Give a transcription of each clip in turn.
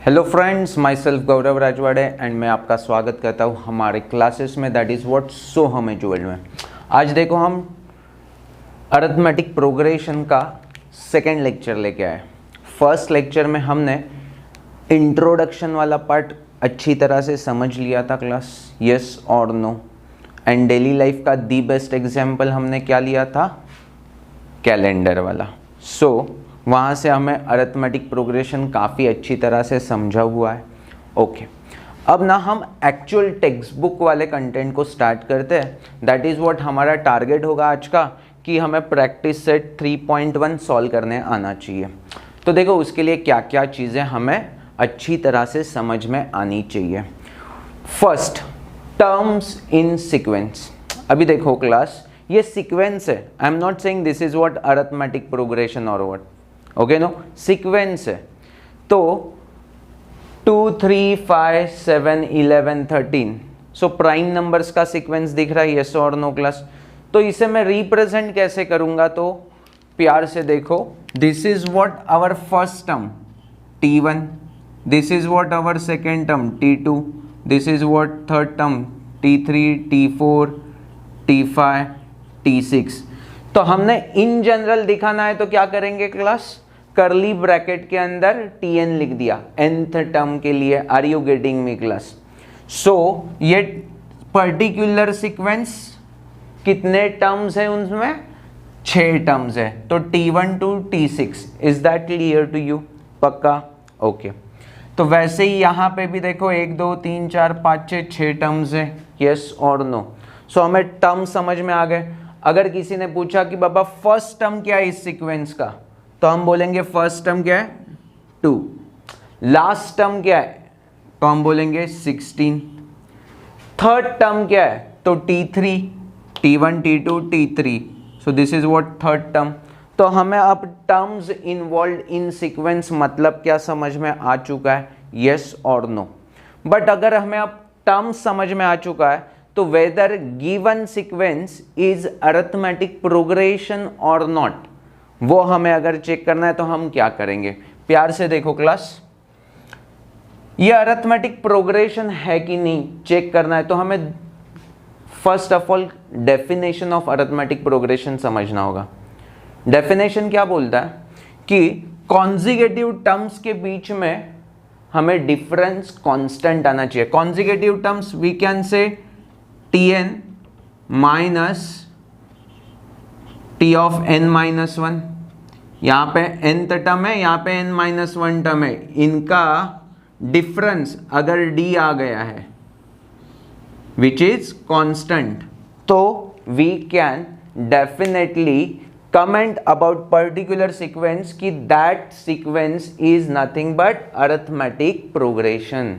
Hello friends, my self Gaurav Rajwade and मैं आपका स्वागत करता हूँ हमारे क्लासेस में, दैट इज़ व्हाट सो हम एजुकेट में। आज देखो हम अरिथमेटिक प्रोग्रेशन का सेकेंड लेक्चर लेके आए। फर्स्ट लेक्चर में हमने इंट्रोडक्शन वाला पार्ट अच्छी तरह से समझ लिया था क्लास, यस और नो, एंड डेली लाइफ का दी बेस्ट एग्जाम्पल हमने क्या लिया था, कैलेंडर वाला। वहाँ से हमें अरिथमेटिक प्रोग्रेशन काफ़ी अच्छी तरह से समझा हुआ है। ओके, अब ना हम एक्चुअल टेक्स्ट बुक वाले कंटेंट को स्टार्ट करते हैं। दैट इज़ व्हाट हमारा टारगेट होगा आज का, कि हमें प्रैक्टिस सेट 3.1 सॉल्व करने आना चाहिए। तो देखो उसके लिए क्या क्या चीज़ें हमें अच्छी तरह से समझ में आनी चाहिए। First, terms in sequence. अभी देखो क्लास, ये सीक्वेंस है। I am not saying this is what arithmetic progression और व्हाट, ओके नो, सीक्वेंस है। तो 2 3 5 7 11 13, सो प्राइम नंबर्स का सीक्वेंस दिख रहा है, यस और नो क्लास। तो इसे मैं रिप्रेजेंट कैसे करूंगा, तो प्यार से देखो, this is what our first term T1, this is what our second term T2, this is what third term T3, T4, T5, T6। तो हमने इन जनरल दिखाना है तो क्या करेंगे क्लास, करली ब्रैकेट के अंदर Tn लिख दिया nth टर्म के लिए। Are you getting me class? So ये पर्टिकुलर सीक्वेंस कितने टर्म्स है, उनमें 6 टर्म्स है। तो T1 to T6, is that clear to you? पक्का? ओके। तो वैसे ही यहाँ पे भी देखो 1 2 3 4 5 6 टर्म्स है, यस और नो। सो हमें टर्म समझ में आ गए। अगर किसी ने पूछा कि बाबा फर्स्ट टर्म क्या है इस सीक्वेंस का, तो हम बोलेंगे फर्स्ट टर्म क्या है 2, लास्ट टर्म क्या है तो हम बोलेंगे 16, थर्ड टर्म क्या है तो T3, T1 T2 T3, so this is what third term. तो हमें अब टर्म्स इन्वॉल्व इन सीक्वेंस मतलब क्या समझ में आ चुका है, यस और नो। बट अगर हमें अब टर्म्स समझ में आ चुका है तो weather given sequence is arithmetic progression और नॉट, वो हमें अगर चेक करना है तो हम क्या करेंगे। प्यार से देखो क्लास, ये अरिथमेटिक प्रोग्रेशन है कि नहीं चेक करना है तो हमें first of all definition of arithmetic progression समझना होगा। डेफिनेशन क्या बोलता है कि कॉन्जिगेटिव टर्म्स के बीच में हमें डिफरेंस कांस्टेंट आना चाहिए। Consecutive terms we can say Tn minus T of n minus 1, यहाँ पे nth टर्म है, यहाँ पे n-1 टर्म है, इनका डिफरेंस अगर d आ गया है विच इज कांस्टेंट, तो we can definitely comment about particular sequence कि that sequence is nothing but arithmetic progression,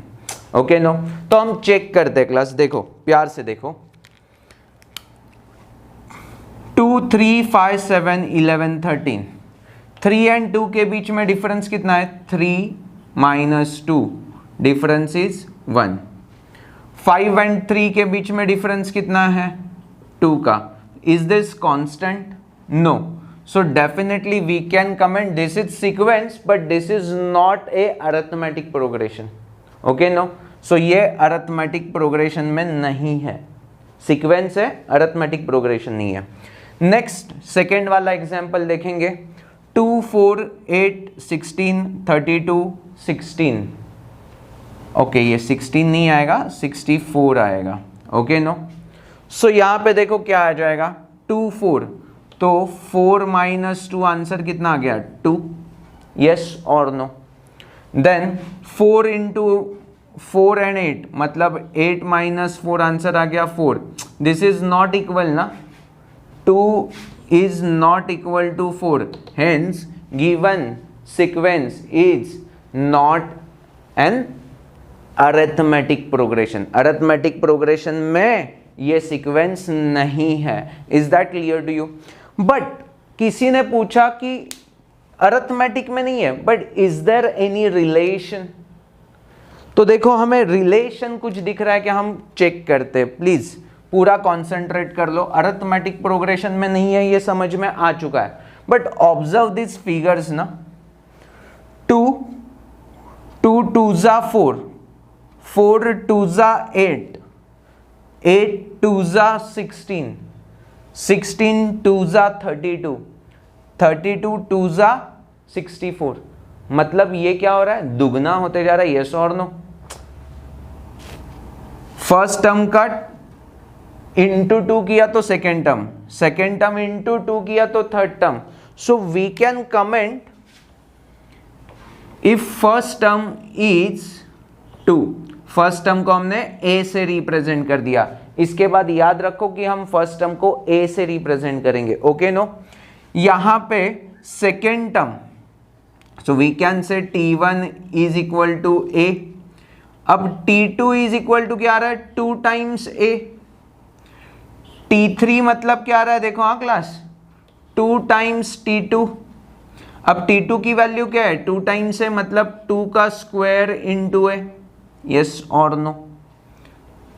okay no. तो हम चेक करते हैं क्लास, देखो प्यार से देखो, 2 3 5 7 11 13, 3 and 2 के बीच में डिफरेंस कितना है, 3 minus 2, डिफरेंस इज 1। 5 and 3 के बीच में डिफरेंस कितना है, 2 का। Is this constant? No. So definitely we can comment this is sequence but this is not a arithmetic progression, okay no. So ये अरिथमेटिक प्रोग्रेशन में नहीं है, सीक्वेंस है, अरिथमेटिक प्रोग्रेशन नहीं है। नेक्स्ट सेकेंड वाला एग्जाम्पल देखेंगे, 2 4 8 16 32 16, ओके ये 16 नहीं आएगा, 64 आएगा, ओके नो। सो यहाँ पे देखो क्या आ जाएगा, 2 4, तो 4 minus 2 आंसर कितना आ गया, 2, यस और नो। देन 4 into 4 and 8 मतलब 8 minus 4 आंसर आ गया 4, दिस इज नॉट इक्वल ना, 2 is not equal to 4, hence given sequence is not an arithmetic progression। arithmetic progression में ये sequence नहीं है। is that clear to you? but किसी ने पूछा कि arithmetic में नहीं है but is there any relation, तो देखो हमें रिलेशन कुछ दिख रहा है कि हम चेक करते हैं, प्लीज पूरा कॉन्सेंट्रेट कर लो। अरिथमेटिक प्रोग्रेशन में नहीं है ये समझ में आ चुका है, बट ऑब्जर्व दिस फिगर्स ना, 2 2 2 जा 4, 4 2 जा 8, 8 2 जा 16, 16 2 जा 32, 32 2 जा 64। मतलब ये क्या हो रहा है, दुगना होते जा रहा है। यस और नो? फर्स्ट टर्म का इंटू 2 किया तो second term, second term into 2 किया तो third term. So we can comment if first term is 2, first term को हमने a से रिप्रेजेंट कर दिया। इसके बाद याद रखो कि हम फर्स्ट टर्म को a से रिप्रेजेंट करेंगे। Okay no? यहां पे second term, so we can say t1 is equal to a। अब t2 इज इक्वल टू क्या आ रहा है, 2 टाइम्स a। t3 मतलब क्या आ रहा है, देखो हाँ क्लास, 2 टाइम्स t2। अब t2 की वैल्यू क्या है, 2 टाइम्स है, मतलब 2 का स्क्वायर इंटू है। यस और नो?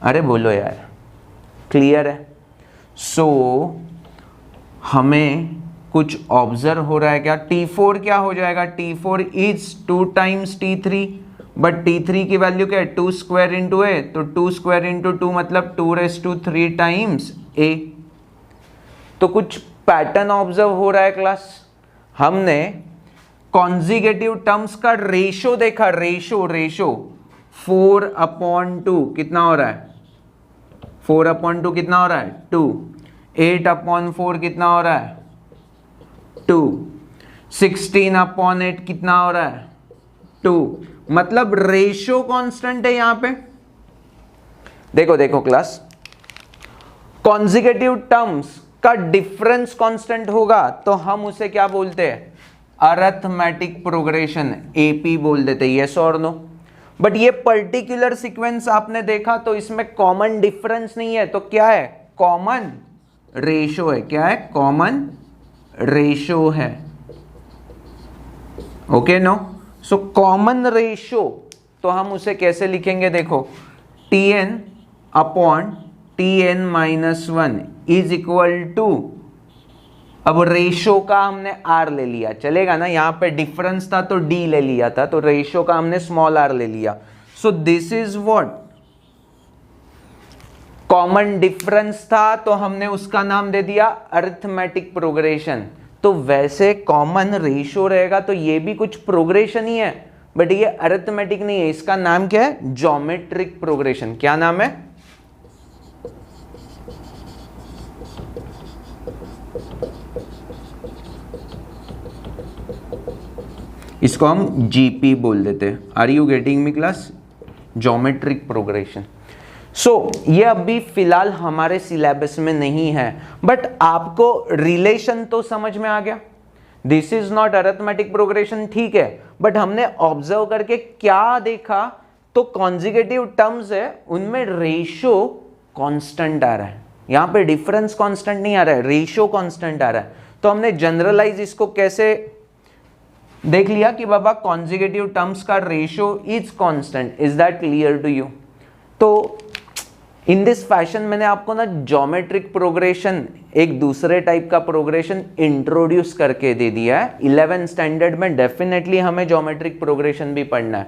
अरे बोलो यार, क्लियर है? सो हमें कुछ ऑब्जर्व हो रहा है क्या? t4 क्या हो जाएगा, t4 is 2 times t3, but t3 की वैल्यू क्या है, 2 स्क्वायर इंटू है, तो 2 स्क्वायर इंटू 2 मतलब 2⁻³ टाइम्स a। तो कुछ पैटर्न ऑब्जर्व हो रहा है क्लास। हमने कॉन्जिगेटिव टर्म्स का रेशो देखा, रेशो 4/2 कितना हो रहा है, 4/2 कितना हो रहा है, 2। 8/4 कितना हो रहा है, 2। 16/8 कितना हो रहा है, 2। मतलब रेशो कांस्टेंट है यहां पे। देखो क्लास, कॉन्जिगेटिव टर्म्स का डिफरेंस कांस्टेंट होगा तो हम उसे क्या बोलते हैं, अरिथमेटिक प्रोग्रेशन, एपी बोल देते हैं। यस और नो? बट ये पर्टिकुलर सीक्वेंस आपने देखा तो इसमें कॉमन डिफरेंस नहीं है, तो क्या है, कॉमन रेशो है। क्या है, कॉमन रेशो है। Okay no? So common ratio तो हम उसे कैसे लिखेंगे, देखो, Tn/Tn-1 इज इक्वल टू, अब रेशो का हमने r ले लिया, चलेगा ना? यहां पे डिफरेंस था तो d ले लिया था, तो रेशो का हमने स्मॉल r ले लिया। सो this is what, common difference था तो हमने उसका नाम दे दिया अरिथमेटिक प्रोग्रेशन। तो वैसे कॉमन रेशो रहेगा तो ये भी कुछ प्रोग्रेशन ही है, बट ये अरिथमेटिक नहीं है। इसका नाम क्या है, ज्योमेट्रिक प्रोग्रेशन। क्या नाम है, इसको हम जीपी बोल देते हैं। Are you getting me class? Geometric progression. So ये अभी फिलहाल हमारे सिलेबस में नहीं है, बट आपको रिलेशन तो समझ में आ गया। This is not arithmetic progression, ठीक है, बट हमने ऑब्जर्व करके क्या देखा, तो कॉन्जिगेटिव टर्म्स है उनमें रेशो कांस्टेंट आ रहा है, यहां पे डिफरेंस कांस्टेंट नहीं आ रहा है, रेशो कांस्टेंट आ रहा है। तो हमने जनरलाइज इसको कैसे देख लिया कि बाबा कॉन्जिगेटिव टर्म्स का ratio is constant. Is that clear to you? तो इन दिस फैशन मैंने आपको ना ज्योमेट्रिक प्रोग्रेशन, एक दूसरे टाइप का प्रोग्रेशन इंट्रोड्यूस करके दे दिया है। 11th स्टैंडर्ड में डेफिनेटली हमें ज्योमेट्रिक प्रोग्रेशन भी पढ़ना है,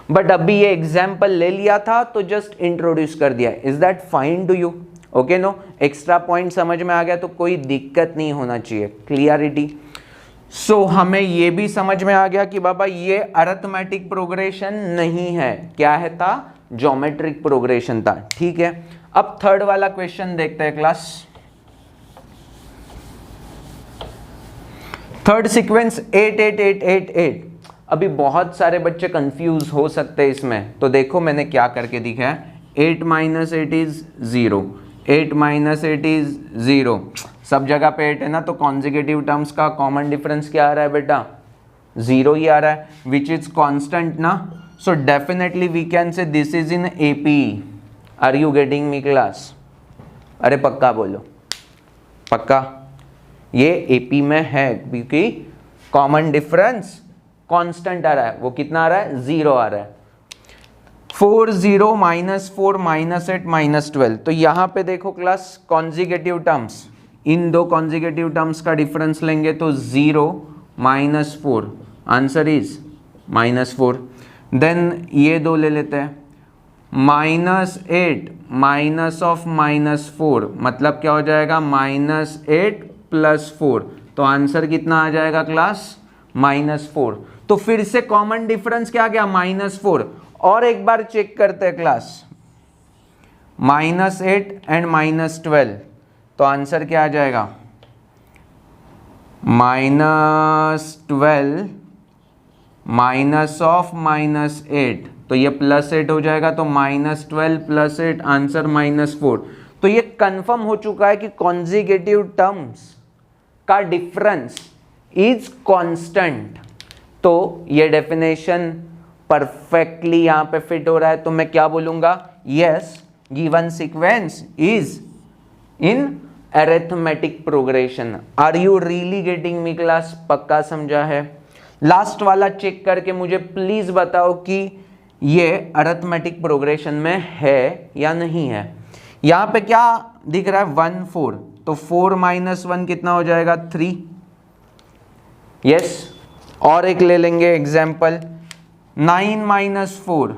बट अभी ये एग्जाम्पल ले लिया था तो जस्ट इंट्रोड्यूस कर दिया। Is that fine to you? Okay no? Extra point समझ में आ गया तो कोई दिक्कत नहीं होना चाहिए, क्लियरिटी। सो हमें ये भी समझ में आ गया कि बाबा ये अरिथमेटिक प्रोग्रेशन नहीं है, क्या है था, ज्योमेट्रिक प्रोग्रेशन था। ठीक है, अब थर्ड वाला क्वेश्चन देखते हैं क्लास। Third sequence 8 8 8 8 8। अभी बहुत सारे बच्चे कंफ्यूज हो सकते हैं इसमें, तो देखो मैंने क्या करके दिखा है। 8 - 8 इज 0, 8 - 8 इज 0। सब जगह पे 8 है ना, तो कॉन्जिगेटिव टर्म्स का कॉमन डिफरेंस क्या आ रहा है बेटा, 0 ही आ रहा है, विच इज कॉन्स्टेंट ना। So definitely we can say this is in AP. Are you getting me class? अरे पक्का बोलो, पक्का ये एपी में है, क्योंकि कॉमन डिफरेंस कांस्टेंट आ रहा है। वो कितना आ रहा है, 0 आ रहा है। 4 0 -4 -8 -12। तो यहां पे देखो क्लास, कॉन्जिगेटिव टर्म्स, इन दो कॉन्जिगेटिव टर्म्स का डिफरेंस लेंगे तो 0 - 4, आंसर इज -4। देन ये 2 ले लेते हैं, -8 माइनस ऑफ -4 मतलब क्या हो जाएगा, -8 + 4। तो आंसर कितना आ जाएगा क्लास, -4। तो फिर से कॉमन डिफरेंस क्या आ गया, -4। और एक बार चेक करते हैं क्लास, -8 एंड -12, तो आंसर क्या आ जाएगा, -12 माइनस ऑफ -8, तो ये +8 हो जाएगा, तो -12 + 8 आंसर -4। तो ये कंफर्म हो चुका है कि कॉन्जिगेटिव टर्म्स का डिफरेंस इज कांस्टेंट। तो ये डेफिनेशन परफेक्टली यहां पे फिट हो रहा है। तो मैं क्या बोलूंगा, yes given sequence is in arithmetic progression. Are you really getting me class, पक्का समझा है। लास्ट वाला चेक करके मुझे प्लीज बताओ कि ये अरिथमेटिक प्रोग्रेशन में है या नहीं है। यहां पे क्या दिख रहा है, 1 4, तो 4 - 1 कितना हो जाएगा, 3। यस, और एक ले लेंगे एग्जाम्पल, 9 - 4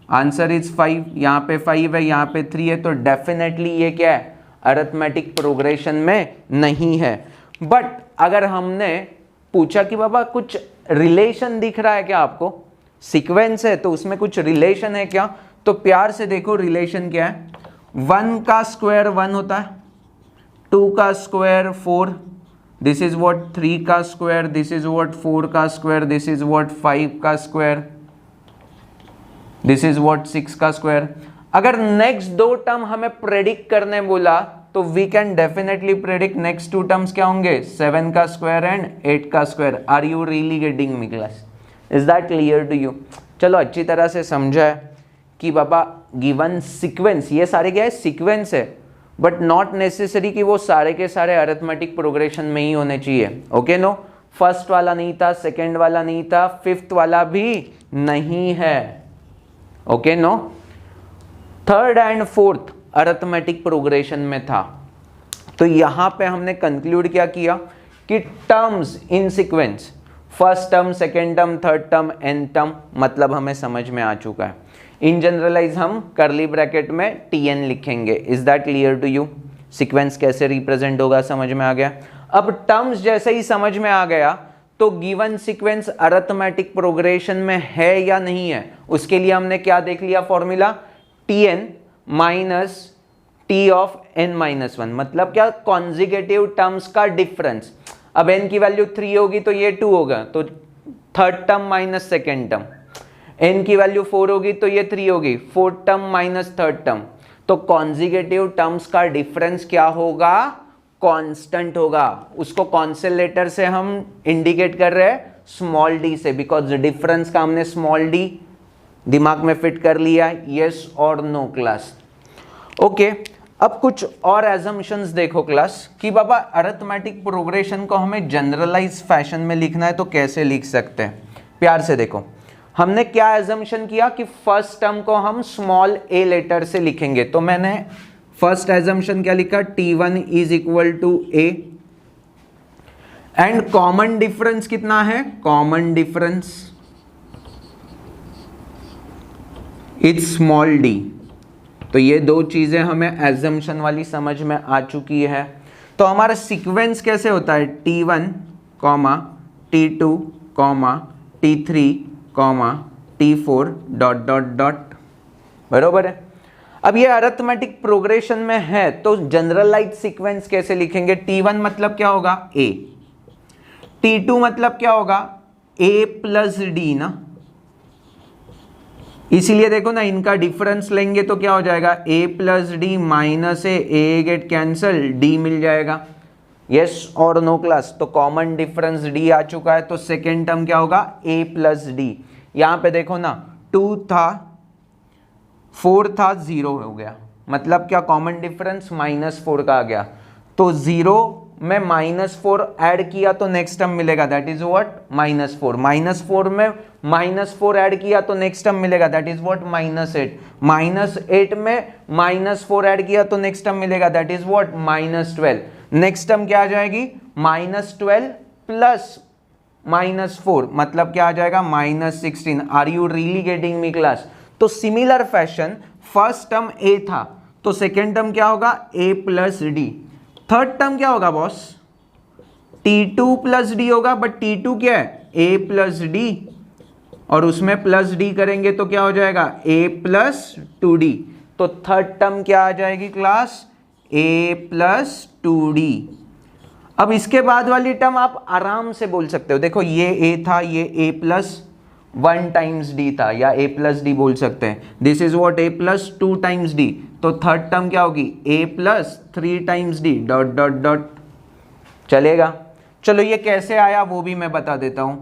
आंसर इज 5। यहां पे 5 है, यहां पे 3 है, तो डेफिनेटली ये क्या है, अरिथमेटिक प्रोग्रेशन में नहीं है। बट अगर हमने पूछा कि बाबा कुछ रिलेशन दिख रहा है क्या आपको, सीक्वेंस है तो उसमें कुछ रिलेशन है क्या, तो प्यार से देखो रिलेशन क्या है। 1 का स्क्वायर 1 होता है, 2 का स्क्वायर 4, दिस इज व्हाट 3 का स्क्वायर, दिस इज व्हाट 4 का स्क्वायर, दिस इज व्हाट 5 का स्क्वायर, दिस इज व्हाट 6 का स्क्वायर। अगर नेक्स्ट 2 टर्म हमें प्रेडिक्ट करने बोला तो we can definitely predict next 2 terms क्या होंगे, 7 का स्क्वायर एंड 8 का square. Are you really getting me class, is that clear to you. चलो अच्छी तरह से समझा है कि बाबा गिवन सीक्वेंस, ये सारे क्या है, सीक्वेंस है, बट नॉट नेसेसरी कि वो सारे के सारे अरिथमेटिक प्रोग्रेशन में ही होने चाहिए। ओके नो, फर्स्ट वाला नहीं था, सेकेंड वाला नहीं था, फिफ्थ वाला भी नहीं है। Okay no, third and fourth arithmetic progression में था। तो यहां पे हमने कंक्लूड क्या किया कि terms in sequence, first term, second term, third term, n term, मतलब हमें समझ में आ चुका है। इन जनरलाइज हम करली ब्रैकेट में tn लिखेंगे। Is that clear to you, sequence कैसे रिप्रेजेंट होगा समझ में आ गया। अब टर्म्स जैसे ही समझ में आ गया तो गिवन सीक्वेंस अरिथमेटिक प्रोग्रेशन में है या नहीं है, उसके लिए हमने क्या देख लिया formula, tn minus T of n - 1, मतलब क्या, कॉन्जिगेटिव टर्म्स का डिफरेंस। अब n की वैल्यू 3 होगी तो ये 2 होगा, तो third term minus second term. n की वैल्यू 4 होगी तो ये 3 होगी, fourth term minus third term. तो कॉन्जिगेटिव टर्म्स का डिफरेंस क्या होगा, कांस्टेंट होगा। उसको कौन से लेटर से हम इंडिकेट कर रहे हैं, स्मॉल d से, बिकॉज डिफरेंस का हमने स्मॉल d दिमाग में फिट कर लिया। यस और नो क्लास। ओके, अब कुछ और एजम्पशंस देखो क्लास कि बाबा अरिथमेटिक प्रोग्रेशन को हमें जनरलाइज फैशन में लिखना है तो कैसे लिख सकते हैं। प्यार से देखो, हमने क्या एजम्पशन किया कि फर्स्ट टर्म को हम स्मॉल a लेटर से लिखेंगे। तो मैंने फर्स्ट एजम्पशन क्या लिखा, t1 is equal to a and common difference कितना है, common difference it's small d। तो ये दो चीजें हमें एजम्पशन वाली समझ में आ चुकी है। तो हमारा सीक्वेंस कैसे होता है, t1, t2, t3, t4 ... बरोबर है। अब ये अरिथमेटिक प्रोग्रेशन में है तो जनरलाइज सीक्वेंस कैसे लिखेंगे, t1 मतलब क्या होगा, a, t2 मतलब क्या होगा, a प्लस d ना, इसीलिए देखो ना इनका डिफरेंस लेंगे तो क्या हो जाएगा, a plus D minus A get cancel, d मिल जाएगा। यस और नो क्लास। तो कॉमन डिफरेंस d आ चुका है, तो सेकेंड टर्म क्या होगा, a प्लस डी। यहां पे देखो ना 2 था 4 था 0 हो गया, मतलब क्या, कॉमन डिफरेंस -4 का आ गया। तो 0 में -4 ऐड किया तो नेक्स्ट टर्म मिलेगा, दैट इज व्हाट, -4। -4 में -4 ऐड किया तो नेक्स्ट टर्म मिलेगा, दैट इज व्हाट, -8। -8 में -4 ऐड किया तो नेक्स्ट टर्म मिलेगा, that is what, -12। Next term क्या आ जाएगी, -12 प्लस -4 मतलब क्या आ जाएगा -16। Are you really getting me class? तो similar fashion first term a था तो सेकेंड टर्म क्या होगा a plus d, third term क्या होगा बॉस t2 प्लस डी होगा, बट t2 क्या है a प्लस डी और उसमें प्लस डी करेंगे तो क्या हो जाएगा a प्लस 2d। तो थर्ड टर्म क्या आ जाएगी क्लास a प्लस 2d। अब इसके बाद वाली टर्म आप आराम से बोल सकते हो, देखो ये a था, ये a प्लस 1 टाइम्स d था या a प्लस डी बोल सकते हैं। This is what a plus 2 times d। तो थर्ड टर्म क्या होगी a plus 3 times d dot dot dot. चलेगा? चलो ये कैसे आया वो भी मैं बता देता हूं।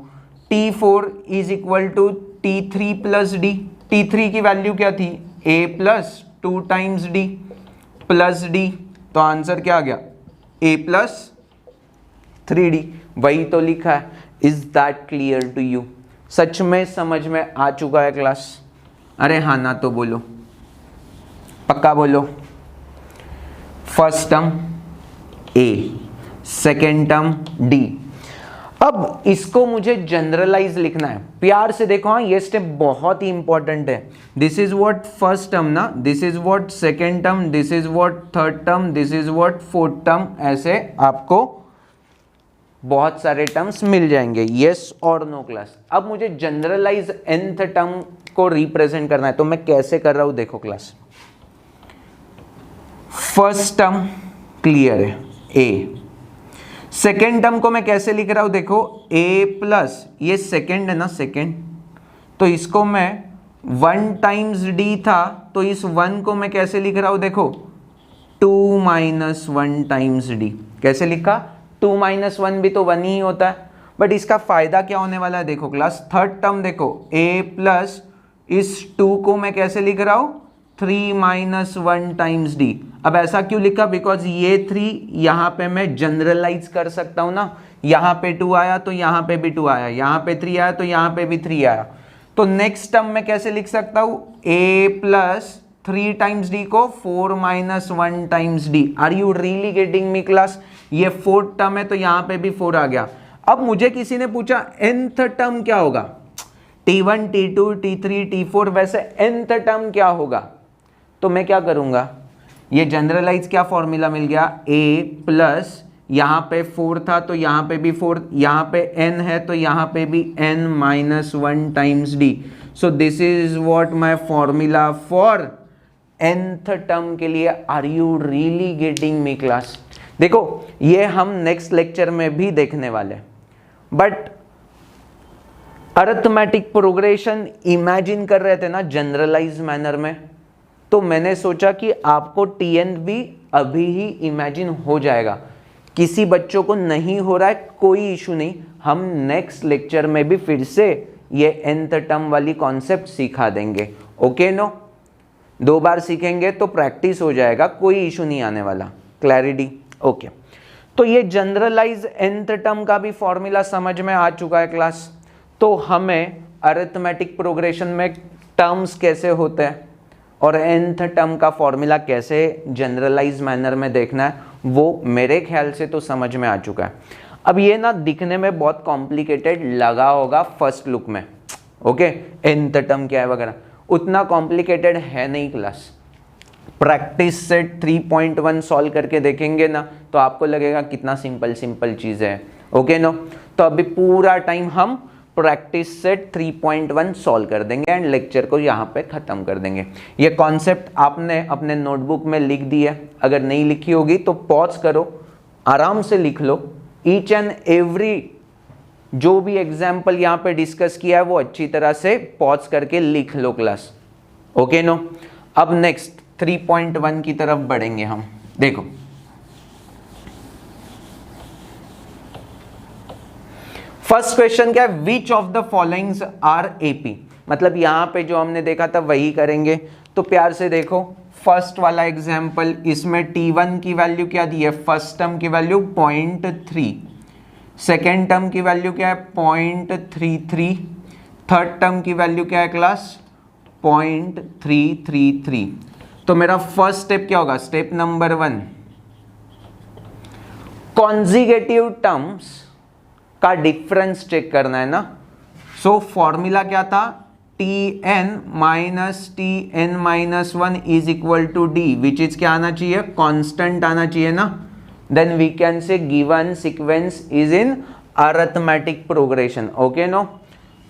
T4 is equal to T3 plus d. T3 की वैल्यू क्या थी a plus 2 times d plus d, तो आंसर क्या आ गया a प्लस 3d। वही तो लिखा है। Is that clear to you? सच में समझ में आ चुका है क्लास? अरे हाँ ना तो बोलो, पक्का बोलो। First term a, second term d। अब इसको मुझे जनरलाइज लिखना है, प्यार से देखो। हाँ ये स्टेप बहुत ही इंपॉर्टेंट है। This is what first term ना, this is what second term, this is what third term, this is what fourth term. ऐसे आपको बहुत सारे टर्म्स मिल जाएंगे, यस और नो क्लास। अब मुझे जनरलाइज nth टर्म को रिप्रेजेंट करना है, तो मैं कैसे कर रहा हूं देखो क्लास। फर्स्ट टर्म क्लियर है a, सेकेंड टर्म को मैं कैसे लिख रहा हूं देखो a प्लस, ये सेकेंड है ना सेकेंड, तो इसको मैं 1 टाइम्स d था तो इस 1 को मैं कैसे लिख रहा हूं देखो 2 माइनस 1 टाइम्स d। कैसे लिखा 2 माइनस 1 भी तो 1 ही होता है, बट इसका फायदा क्या होने वाला है देखो क्लास। थर्ड टर्म देखो a प्लस इस 2 को मैं कैसे लिख रहा हूं 3 माइनस 1 टाइम्स d। अब ऐसा क्यों लिखा, बिकॉज ये 3 यहाँ पे मैं जनरलाइज कर सकता हूँ ना, यहाँ पे 2 आया तो यहाँ पे भी 2 आया, यहाँ पे 3 आया तो यहाँ पे भी 3 आया। तो नेक्स्ट टर्म में कैसे लिख सकता हूँ a प्लस 3 टाइम्स d को 4 minus 1 times d। Are you really getting me class? ये फोर्थ टर्म है तो यहाँ पे भी 4 आ गया। अब मुझे किसी ने पूछा nth टर्म क्या होगा, t1 t2 t3 t4, वैसे nth टर्म क्या होगा? तो मैं क्या करूंगा, ये जनरलाइज क्या फॉर्मूला मिल गया a प्लस यहाँ पे 4 था तो यहाँ पे भी 4, यहाँ पे n है तो यहाँ पे भी n minus 1 times d। So this is what my formula for nth term के लिए। Are you really getting me class? देखो ये हम नेक्स्ट लेक्चर में भी देखने वाले, बट अरिथमेटिक प्रोग्रेशन इमेजिन कर रहे थे ना जनरलाइज मैनर में, तो मैंने सोचा कि आपको TN भी अभी ही इमेजिन हो जाएगा। किसी बच्चों को नहीं हो रहा है कोई इशू नहीं, हम नेक्स्ट लेक्चर में भी फिर से ये nth टर्म वाली कॉन्सेप्ट सिखा देंगे। ओके नो, 2 बार सीखेंगे तो प्रैक्टिस हो जाएगा, कोई इशू नहीं आने वाला। क्लैरिटी? ओके तो ये जनरलाइज nth टर्म का भी फॉर्मूला समझ में आ चुका है क्लास। तो हमें अरिथमेटिक प्रोग्रेशन में टर्म्स कैसे होते हैं और nth टर्म का फॉर्मूला कैसे जनरलाइज मैनर में देखना है वो मेरे ख्याल से तो समझ में आ चुका है। अब ये ना दिखने में बहुत कॉम्प्लिकेटेड लगा होगा फर्स्ट लुक में, ओके nth टर्म क्या है वगैरह, उतना कॉम्प्लिकेटेड है नहीं क्लास। प्रैक्टिस सेट 3.1 सॉल्व करके देखेंगे ना तो आपको लगेगा कितना सिंपल सिंपल चीज़ है। ओके नो, तो अभी पूरा टाइम हम प्रैक्टिस सेट 3.1 सॉल्व कर देंगे एंड लेक्चर को यहाँ पे ख़त्म कर देंगे। ये कॉन्सेप्ट आपने अपने नोटबुक में लिख दी है, अगर नहीं लिखी होगी तो पॉज करो, आराम से लिख लो। ईच एंड एवरी जो भी एग्जाम्पल यहाँ पे डिस्कस किया है वो अच्छी तरह से पॉज करके लिख लो क्लास। ओके नो, अब नेक्स्ट 3.1 की तरफ बढ़ेंगे हम। देखो फर्स्ट क्वेश्चन क्या है, which of the followings are AP, मतलब यहां पे जो हमने देखा था वही करेंगे। तो प्यार से देखो फर्स्ट वाला एग्जाम्पल, इसमें t1 की वैल्यू क्या दी है, फर्स्ट टर्म की वैल्यू 0.3, सेकेंड टर्म की वैल्यू क्या है 0.33, थर्ड टर्म की वैल्यू क्या है क्लास 0.333। तो मेरा फर्स्ट स्टेप क्या होगा, स्टेप नंबर 1, कॉन्जिगेटिव टर्म्स का डिफरेंस चेक करना है ना। सो फॉर्मूला क्या था, Tn minus Tn minus 1 is equal to d, which is क्या आना चाहिए, कांस्टेंट आना चाहिए ना। Then we can say given sequence is in arithmetic progression, okay no.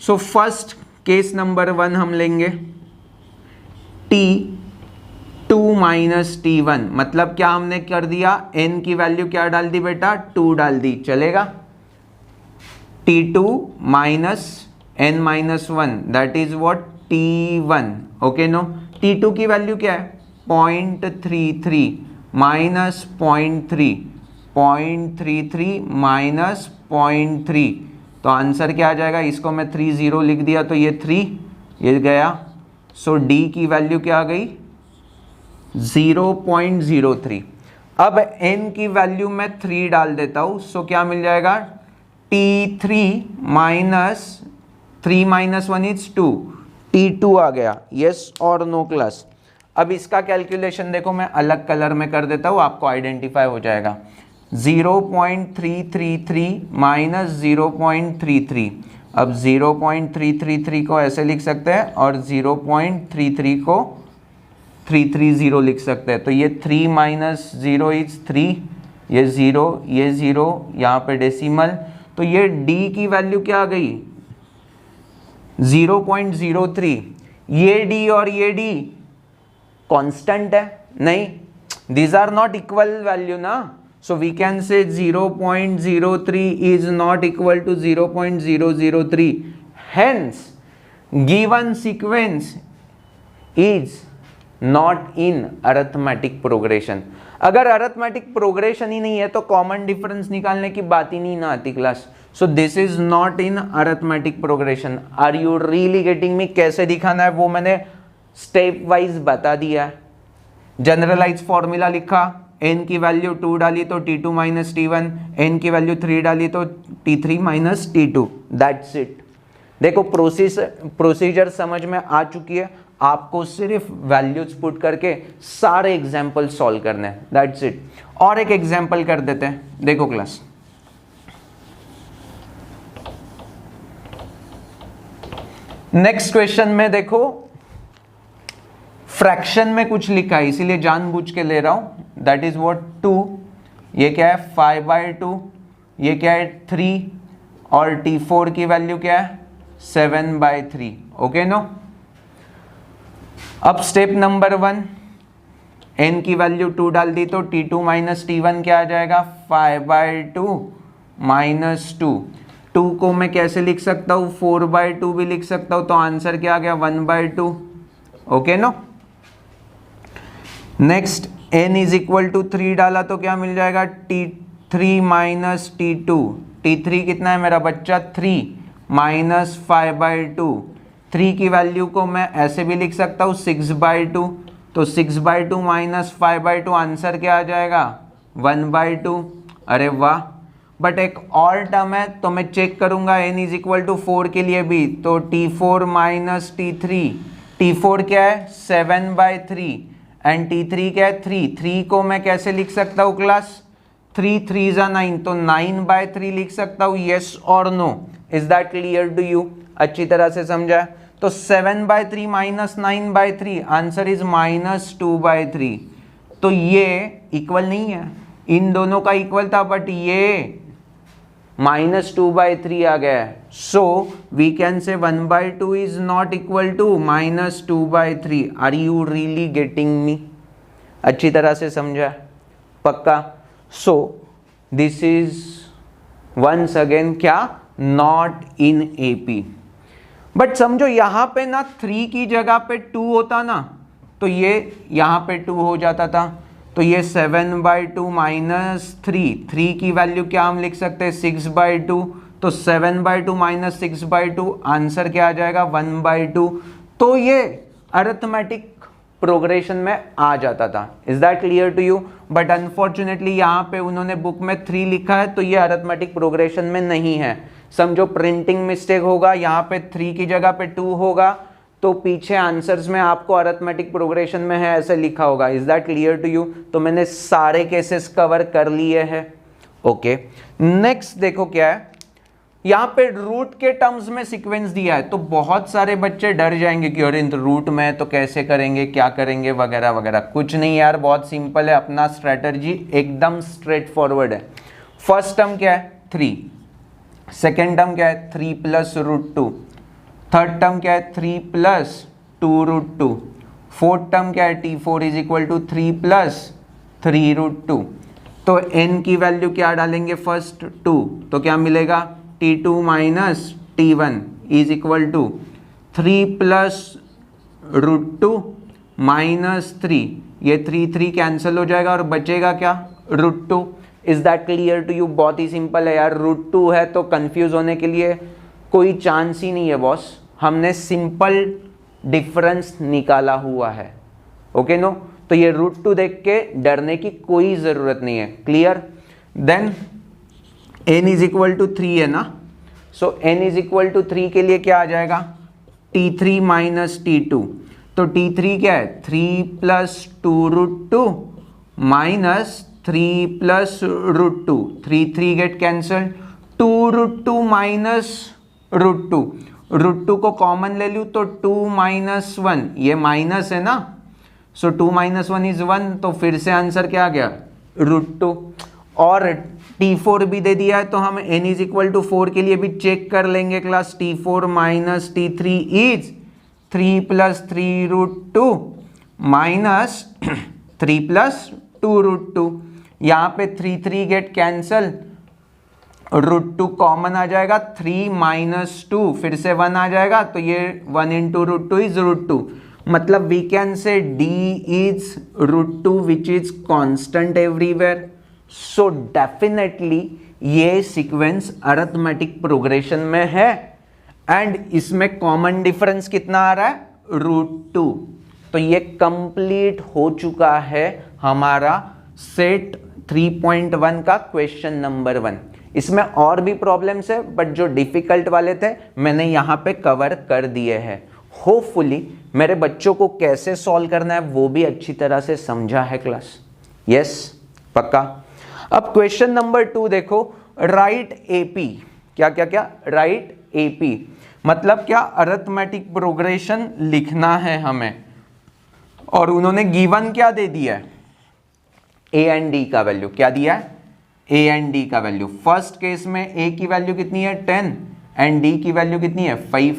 So first case number 1 हम लेंगे T2 माइनस T1, मतलब क्या हमने कर दिया, n की वैल्यू क्या डाल दी बेटा, 2 डाल दी, चलेगा। T2 minus n minus 1 that is what, T1, okay no. T2 की वैल्यू क्या है, 0.33 माइनस 0.33 माइनस 0.3, तो आंसर क्या आ जाएगा, इसको मैं 30 लिख दिया तो ये 3 ये गया। सो D की वैल्यू क्या आ गई, 0.03। अब n की वैल्यू मैं 3 डाल देता हूं, सो क्या मिल जाएगा, T3 minus 3 minus 1 is 2, T2 आ गया, यस और नो क्लास। अब इसका कैलकुलेशन देखो, मैं अलग कलर में कर देता हूं, आपको आइडेंटिफाई हो जाएगा। 0.333 माइनस 0.33, अब 0.333 को ऐसे लिख सकते हैं और 0.33 को 330 लिख सकते हैं। तो ये 3 माइनस 0 इज 3, ये 0 यहाँ पे डेसिमल, तो ये D की वैल्यू क्या आ गई, 0.03। ये D और ये D कांस्टेंट है, नहीं, these are not equal value ना। So we can say 0.03 is not equal to 0.003. Hence, given sequence is not in arithmetic progression. अगर arithmetic progression ही नहीं है तो common difference निकालने की बात ही नहीं ना आती class. So this is not in arithmetic progression. Are you really getting me? कैसे दिखाना है वो मैंने स्टेप वाइज बता दिया है। जनरलाइज फॉर्मूला लिखा, n की वैल्यू 2 डाली तो T2 माइनस T1, n की वैल्यू 3 डाली तो T3 minus T2, that's it. देखो प्रोसीजर समझ में आ चुकी है, आपको सिर्फ वैल्यूज पुट करके सारे एग्जाम्पल सॉल्व करने हैं, दैट्स इट। और एक एग्जाम्पल कर देते हैं, देखो क्लास, नेक्स्ट क्वेश्चन में देखो फ्रैक्शन में कुछ लिखा है, इसीलिए जानबूझ के ले रहा हूं, दैट इज व्हाट 2, ये क्या है 5/2, ये क्या है 3, और T4 की वैल्यू क्या है 7/3, ओके नो। अब स्टेप नंबर 1, n की वैल्यू 2 डाल दी तो T2 माइनस T1 क्या आ जाएगा 5/2 माइनस 2, 2 को मैं कैसे लिख सकता हूँ 4/2 भी लिख सकता हूँ, तो आंसर क्या आ गया 1/2, okay no. Next n is equal to 3 डाला तो क्या मिल जाएगा T3 माइनस T2, T3 कितना है मेरा बच्चा 3 माइनस 5/2, 3 की वैल्यू को मैं ऐसे भी लिख सकता हूँ 6/2, तो 6/2 माइनस 5/2 आंसर क्या आ जाएगा 1/2, अरे वाह। बट एक और टर्म है तो मैं चेक करूंगा n इज इक्वल टू 4 के लिए भी, तो T4 माइनस T3, T4 क्या है 7/3 एंड T3 क्या है 3, 3 को मैं कैसे लिख सकता हूँ क्लास 3 3 जा 9, तो 9/3 लिख सकता हूँ, येस और no, is that clear to you, अच्छी तरह से समझा। तो 7/3 माइनस 9/3 आंसर इज माइनस 2/3, तो ये इक्वल नहीं है, इन दोनों का इक्वल था बट ये माइनस 2/3 आ गया है, सो we can say 1/2 is not equal to minus 2/3। Are you really getting me, अच्छी तरह से समझा, पक्का। So this is once again क्या नॉट इन एपी, बट समझो यहां पे ना 3 की जगह पे 2 होता ना तो ये यहां पे 2 हो जाता था, तो ये 7/2 माइनस 3 की वैल्यू क्या हम लिख सकते हैं 6/2, तो 7/2 माइनस 6/2 आंसर क्या आ जाएगा 1/2, तो ये अरिथमेटिक प्रोग्रेशन में आ जाता था। Is that clear to you? But unfortunately यहाँ पे उन्होंने बुक में 3 लिखा है तो ये अरिथमेटिक प्रोग्रेशन में नहीं है, समझो प्रिंटिंग मिस्टेक होगा, यहाँ पे 3 की जगह पे 2 होगा तो पीछे आंसर्स में आपको अरिथमेटिक प्रोग्रेशन में है ऐसे लिखा होगा। Is that clear to you? तो मैंने सारे केसेस कवर कर लिए हैं। ओके नेक्स्ट देखो क्या है, यहाँ पे रूट के टर्म्स में सीक्वेंस दिया है, तो बहुत सारे बच्चे डर जाएंगे कि अरे रूट में तो कैसे करेंगे, क्या करेंगे वगैरह वगैरह। कुछ नहीं यार, बहुत सिंपल है, अपना स्ट्रेटजी एकदम स्ट्रेट फॉरवर्ड है। फर्स्ट टर्म क्या है 3, सेकेंड टर्म क्या है 3 प्लस रूट 2, थर्ड टर्म क्या है 3 प्लस 2 रूट 2, फोर्थ टर्म क्या है t4 is equal to 3 plus 3 root 2। तो n की वैल्यू क्या डालेंगे, फर्स्ट 2, तो क्या मिलेगा t2 minus t1 is equal to 3 plus root 2 minus 3, ये 3 कैंसिल हो जाएगा और बचेगा क्या root 2। Is that clear to you? बहुत ही सिंपल है यार, रूट 2 है तो कंफ्यूज होने के लिए कोई चांस ही नहीं है बॉस, हमने सिंपल डिफरेंस निकाला हुआ है। ओके नो, तो ये रूट 2 देख के डरने की कोई जरूरत नहीं है। Clear? Then n is equal to 3 है ना, so n is equal to 3 के लिए क्या आ जाएगा t3 माइनस t2, तो t3 क्या है 3 plus 2 root 2 minus 3 plus root 2, 3 get cancel, 2 root 2 minus root 2, root 2 को कॉमन ले लूँ तो 2 माइनस 1, ये माइनस है ना, सो 2 माइनस 1 इज 1, तो फिर से आंसर क्या आ गया रूट 2। और t4 भी दे दिया है तो हम n इज इक्वल टू 4 के लिए भी चेक कर लेंगे class, t4 minus t3 is 3 plus 3 root 2 minus 3 plus 2 root 2, यहाँ पे 3 गेट कैंसल, रूट 2 कॉमन आ जाएगा, 3 माइनस 2 फिर से 1 आ जाएगा, तो ये 1 इंटू रूट 2 इज रूट 2, मतलब we can say d is root 2 which is constant everywhere. So definitely ये सीक्वेंस अरिथमेटिक प्रोग्रेशन में है एंड इसमें कॉमन डिफरेंस कितना आ रहा है रूट 2। तो ये कंप्लीट हो चुका है हमारा सेट 3.1 का क्वेश्चन नंबर 1। इसमें और भी प्रॉब्लम्स है बट जो डिफिकल्ट वाले थे मैंने यहाँ पे कवर कर दिए हैं। होपफुली मेरे बच्चों को कैसे सॉल्व करना है वो भी अच्छी तरह से समझा है क्लास। यस पक्का। अब क्वेश्चन नंबर 2 देखो, राइट एपी, क्या क्या क्या राइट एपी मतलब क्या अरिथमेटिक प्रोग्रेशन लिखना है हमें, और उन्होंने गिवन क्या दे दिया है ए एंड डी का वैल्यू, क्या दिया है ए एंड डी का वैल्यू। फर्स्ट केस में ए की वैल्यू कितनी है 10 एंड डी की वैल्यू कितनी है 5।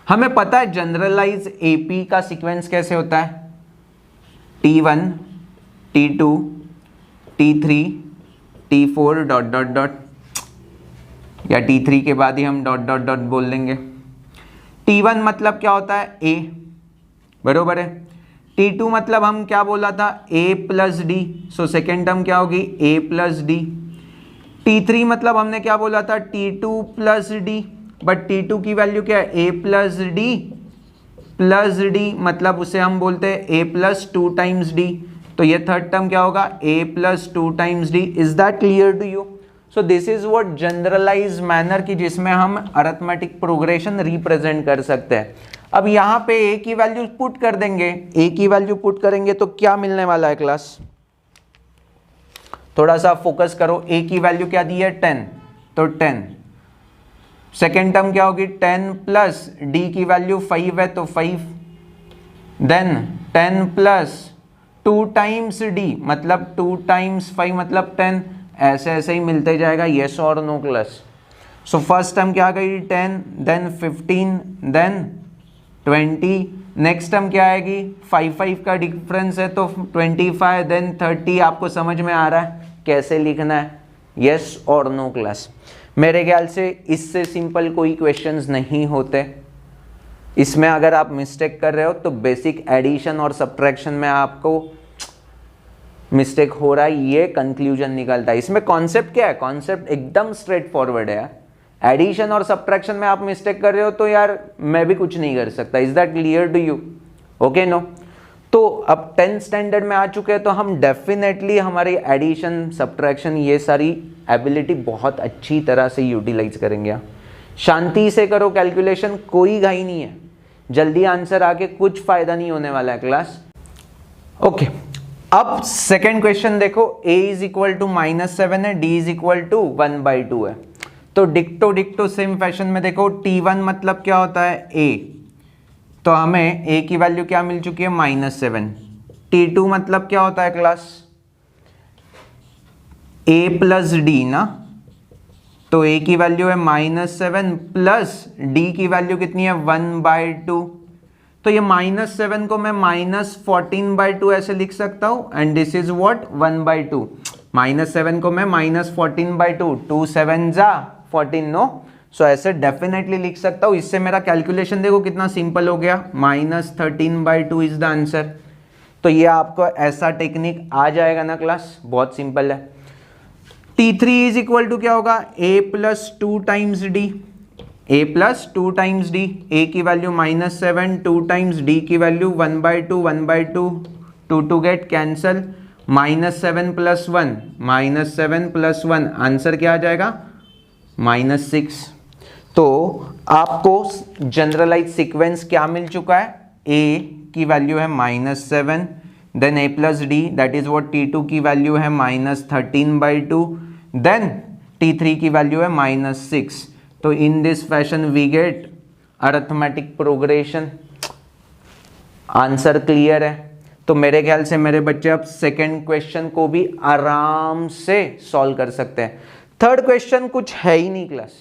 हमें पता है जनरलाइज एपी का सीक्वेंस कैसे होता है, t1 t2 t3 t4 dot dot dot, या t3 के बाद ही हम डॉट डॉट डॉट बोल देंगे। t1 मतलब क्या होता है a, बरोबर है। t2 मतलब हम क्या बोला था a plus D, so second term क्या होगी a प्लस डी। t3 मतलब हमने क्या बोला था t2 plus D, but t2 की वैल्यू क्या है a प्लस डी मतलब उसे हम बोलते हैं a प्लस 2 टाइम्स डी, तो ये थर्ड टर्म क्या होगा a plus 2 times d. Is that clear to you? So this is what generalize manner की जिसमें हम अरिथमेटिक प्रोग्रेशन रिप्रेजेंट कर सकते हैं। अब यहाँ पे a की वैल्यू पुट कर देंगे, a की वैल्यू पुट करेंगे तो क्या मिलने वाला है क्लास, थोड़ा सा फोकस करो। a की वैल्यू क्या दी है 10, तो 10। सेकेंड टर्म क्या होगी 10 प्लस d की वैल्यू 5 है तो 5, देन 10 प्लस 2 टाइम्स d मतलब 2 टाइम्स 5 मतलब 10, ऐसे ऐसे ही मिलते जाएगा। येस और no class. So first term क्या आ गई 10, देन 15, देन 20, नेक्स्ट टर्म क्या आएगी 5 का डिफरेंस है तो 25, देन 30। आपको समझ में आ रहा है कैसे लिखना है? येस और नो क्लास। मेरे ख्याल से इससे सिंपल कोई क्वेश्चंस नहीं होते। इसमें अगर आप मिस्टेक कर रहे हो तो बेसिक एडिशन और सब्ट्रैक्शन में आपको मिस्टेक हो रहा है, ये कंक्लूजन निकलता है। इसमें कॉन्सेप्ट क्या है, कॉन्सेप्ट एकदम स्ट्रेट फॉरवर्ड है। एडिशन और सब्ट्रैक्शन में आप मिस्टेक कर रहे हो तो यार मैं भी कुछ नहीं कर सकता। Is that clear to you? Okay no. तो अब 10th स्टैंडर्ड में आ चुके हैं तो हम डेफिनेटली हमारी एडिशन सब्ट्रैक्शन ये सारी एबिलिटी बहुत अच्छी तरह से यूटिलाइज करेंगे। शांति से करो कैलकुलेशन, कोई घाई नहीं है, जल्दी आंसर आके कुछ फायदा नहीं होने वाला है क्लास। ओके अब सेकेंड क्वेश्चन देखो, a इज इक्वल टू -7 है, d इज इक्वल टू 1/2 है। तो डिक्टो डिक्टो सेम फैशन में देखो T1 मतलब क्या होता है A, तो हमें A की वैल्यू क्या मिल चुकी है -7। T2 मतलब क्या होता है क्लास A प्लस डी ना, तो A की वैल्यू है -7 प्लस D की वैल्यू कितनी है 1/2, तो ये -7 को मैं -14/2 ऐसे लिख सकता हूं एंड दिस इज व्हाट 1/2। -7 को मैं -14/2, 2 7 जा 14 नो, सो ऐसे डेफिनेटली लिख सकता हूं। इससे मेरा कैलकुलेशन देखो कितना सिंपल हो गया, -13/2 इज द आंसर। तो ये आपको ऐसा टेक्निक आ जाएगा ना क्लास, बहुत सिंपल है। T3 इज इक्वल टू क्या होगा A plus 2 times D, A plus 2 times D, A की वैल्यू -7, 2 टाइम्स D की value 1/2, 1/2, 2 get cancel, -7 plus 1, -7 plus 1, answer क्या आ जाएगा -6। तो आपको जनरलाइज सीक्वेंस क्या मिल चुका है, A की वैल्यू है -7, then A plus d that is what T2 की वैल्यू है -13/2, देन T3 की वैल्यू है -6। तो in this fashion we get arithmetic progression. Answer clear है। तो मेरे ख्याल से मेरे बच्चे अब सेकेंड क्वेश्चन को भी आराम से सॉल्व कर सकते हैं। थर्ड क्वेश्चन कुछ है ही नहीं क्लास,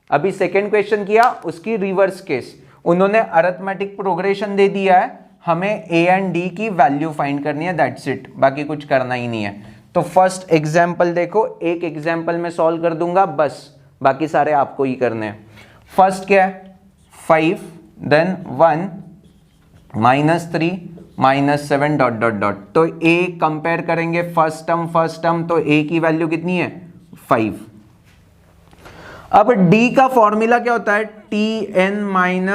अभी सेकेंड क्वेश्चन किया उसकी रिवर्स केस, उन्होंने अरिथमेटिक प्रोग्रेशन दे दिया है, हमें A एंड D की वैल्यू फाइंड करनी है, दैट्स इट, बाकी कुछ करना ही नहीं है। तो फर्स्ट एग्जाम्पल देखो, एक एग्जाम्पल में सॉल्व कर दूंगा बस, बाकी सारे आपको ही करने हैं। फर्स्ट क्या है 5 देन 1 -3 -7 डॉट डॉट डॉट, तो A कंपेयर करेंगे फर्स्ट टर्म, तो A की वैल्यू कितनी है 5। अब D का फॉर्मूला क्या होता है Tn-1,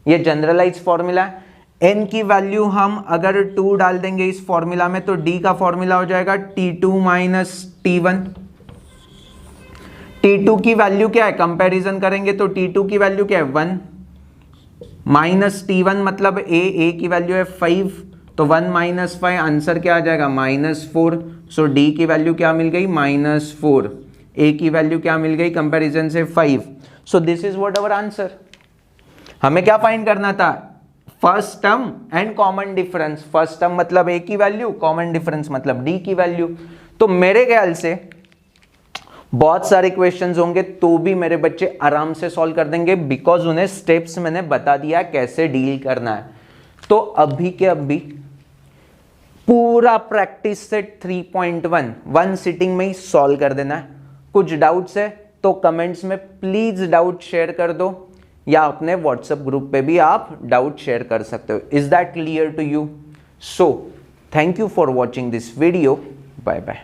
ये जनरलाइज फॉर्मूला है। n की वैल्यू हम अगर 2 डाल देंगे इस फॉर्मूला में तो D का फॉर्मूला हो जाएगा T2 - T1। T2 की वैल्यू क्या है, कंपैरिजन करेंगे तो T2 की वैल्यू क्या है 1, -T1 मतलब A की वैल्यू है 5, तो 1 - 5 आंसर क्या आ जाएगा -4। सो D की वैल्यू क्या मिल गई -4, A की वैल्यू क्या मिल गई कंपैरिजन से 5। सो this is what our answer. हमें क्या फाइंड करना था, first term and common difference. First term मतलब A की वैल्यू, कॉमन डिफरेंस मतलब D की वैल्यू। तो मेरे ख्याल से बहुत सारे क्वेश्चंस होंगे तो भी मेरे बच्चे आराम से सॉल्व कर देंगे, बिकॉज उन्हें स्टेप्स मैंने बता दिया कैसे डील करना है। तो अभी के अभी पूरा प्रैक्टिस सेट 3.1 वन सिटिंग में ही सॉल्व कर देना है। कुछ डाउट्स है तो कमेंट्स में प्लीज डाउट शेयर कर दो, या अपने व्हाट्सएप ग्रुप पे भी आप डाउट शेयर कर सकते हो। Is that clear to you? So thank you for watching this video, bye bye.